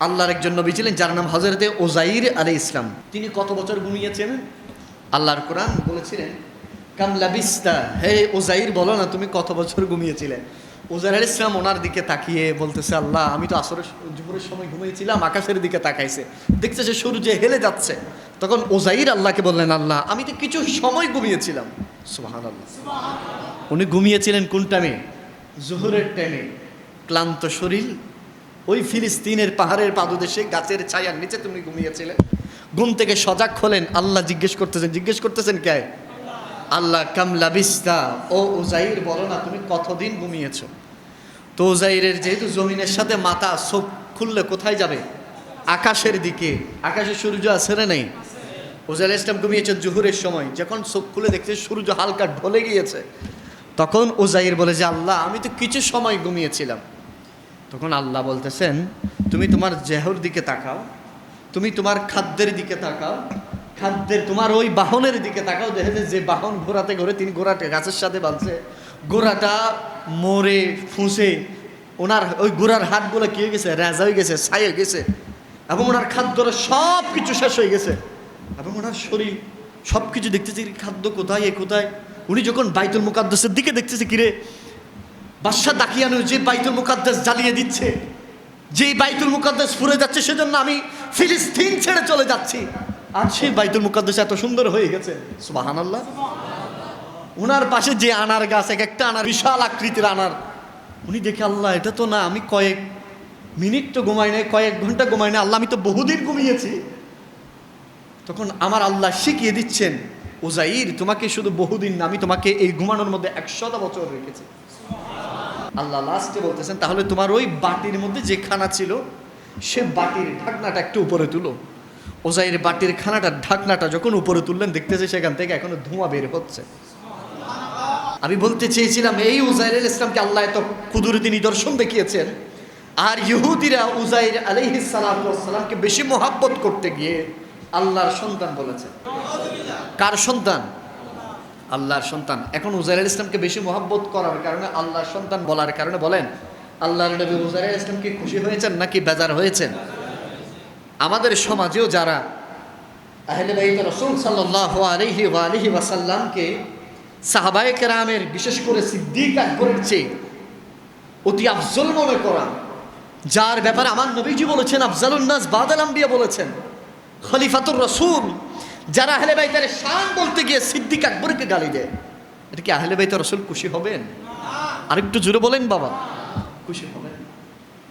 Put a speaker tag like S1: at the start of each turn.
S1: আল্লাহর একজন নবী ছিলেন যার নাম হযরতে উযাইর আলাইহিস সালাম। তিনি কত বছর ঘুমিয়েছেন? আল্লাহর কোরআন বলেছিলেন কাম লাবিস্তা, হে উযাইর বলো না তুমি কত বছর ঘুমিয়েছিলে। উযাইর আলাইহিস সালাম ওনার দিকে তাকিয়ে বলতেছে, আল্লাহ আমি তো আসরের জোহরের সময় ঘুমিয়েছিলাম। আকাশের দিকে তাকাইছে, দেখছে যে সূর্য হেলে যাচ্ছে। তখন উযাইর আল্লাহকে বললেন, আল্লাহ আমি তো কিছু সময় ঘুমিয়েছিলাম। সুবহানাল্লাহ। উনি ঘুমিয়েছিলেন কোন টাইমে? জোহরের টাইমে। ক্লান্ত শরীর, ওই ফিলিস্তিনের পাহাড়ের পাদদেশে গাছের ছায়ার নিচে তুমি ঘুমিয়েছিলে। ঘুম থেকে সজাগ হলেন, আল্লাহ জিজ্ঞেস করতেছেন কে? আল্লাহ কাম লাবিস্তা, ও উযাইর বলো না তুমি কতদিন ঘুমিয়েছো। তো উযাইরের যেহেতু জমিনের সাথে মাথা, চোখ খুললে কোথায় যাবে? আকাশের দিকে। আকাশে সূর্য আছে না নেই? উযাইর আলাইহিস সালাম ঘুমিয়েছেন জোহরের সময়। যখন চোখ খুলে দেখছে সূর্য হালকা ঢলে গিয়েছে, তখন উযাইর বলে যে আল্লাহ আমি তো কিছু সময় ঘুমিয়েছিলাম। তখন আল্লাহ বলতেছেন তুমি তোমার জেহর দিকে তাকাও, তুমি তোমার খাদ্যের দিকে তাকাও, খাদ্যের তোমার ওই বাহনের দিকে তাকাও। দেখে যে বাহন ঘোরাতে ঘোরে, তিনি ঘোড়াটা গাছের সাথে বাঁধছে, ঘোড়াটা মরে ফুঁসে ওনার ওই ঘোড়ার হাতগুলো কি হয়ে গেছে? রেজা হয়ে গেছে, ছাই হয়ে গেছে, এবং ওনার খাদ্যর সব কিছু শেষ হয়ে গেছে, এবং ওনার শরীর সব কিছু দেখতেছে খাদ্য কোথায় কোথায়। উনি যখন বাইতুল মুকাদ্দাসের দিকে দেখতেছে, কিরে বাদশাহ দাকিয়ানু যে বাইতুল মুকাদ্দাস জ্বালিয়ে দিচ্ছে, যে বাইতুল মুকাদ্দাস পুড়ে যাচ্ছে, সেজন্য আমি ফিলিস্তিন ছেড়ে চলে যাচ্ছি। আর সেই বাইতুল মুকাদ্দাস এত সুন্দর হয়ে গেছে। সুবহানাল্লাহ। ওনার পাশে যে আনার গাছ, এক একটা আনার বিশাল আকৃতির আনার, উনি দেখে আল্লাহ এটা তো না, আমি কয়েক মিনিট তো ঘুমাই নাই, কয়েক ঘন্টা ঘুমাই নাই, আল্লাহ আমি তো বহুদিন ঘুমিয়েছি। তখন আমার আল্লাহ শিখিয়ে দিচ্ছেন, উযাইর তোমাকে শুধু বহুদিন না, আমি তোমাকে এই ঘুমানোর মধ্যে 100টা বছর রেখেছি। আল্লাহ লাস্টে বলতেছেন তাহলে তোমার ওই বাটির মধ্যে যে খানা ছিল, সে বাটির ঢাকনাটা একটু উপরে তুলো। উযাইর বাটির খানাটার ঢাকনাটা যখন উপরে তুললেন, দেখতেছে সেখান থেকে এখনো ধোঁয়া বের হচ্ছে। আমি বলতে চেয়েছিলাম এই উযাইর আলাইহিস সালামকে আল্লাহ এত কুদরতি নিদর্শন দেখিয়েছেন, আর ইহুদিরা উযাইর আলাইহিস সালামকে বেশি মহব্বত করতে গিয়ে আল্লাহর সন্তান বলেছে। কার সন্তান? আল্লাহর সন্তান। এখন উযাইর আলাইহিস সালামকে বেশি মহব্বত করার কারণে, আল্লাহর সন্তান বলার কারণে বলেন আল্লাহর নবী উযাইর আলাইহিস সালামকে খুশি হয়েছেন নাকি বেজার হয়েছেন? আমাদের সমাজেও যারা আহলে বাইত রাসূল সাল্লাল্লাহু আলাইহি ওয়া আলিহি ওয়াসাল্লামকে সাহাবায়ে কেরামের, বিশেষ করে সিদ্দিক আকবরের চেয়ে অতি আফজল মনে করা, যার ব্যাপারে আমার নবীজি বলেছেন আফজালুন নাস বাদাল আম্বিয়া বলেছেন, খলিফাতুর রাসূল, যারা আহলে বাইতের শান বলতে গিয়ে সিদ্দিক আকবরকে গালি দেয়, এটা কি আহলে বাইতের রাসূল খুশি হবেন? আরেকটু জোরে বলেন বাবা, খুশি হবেন?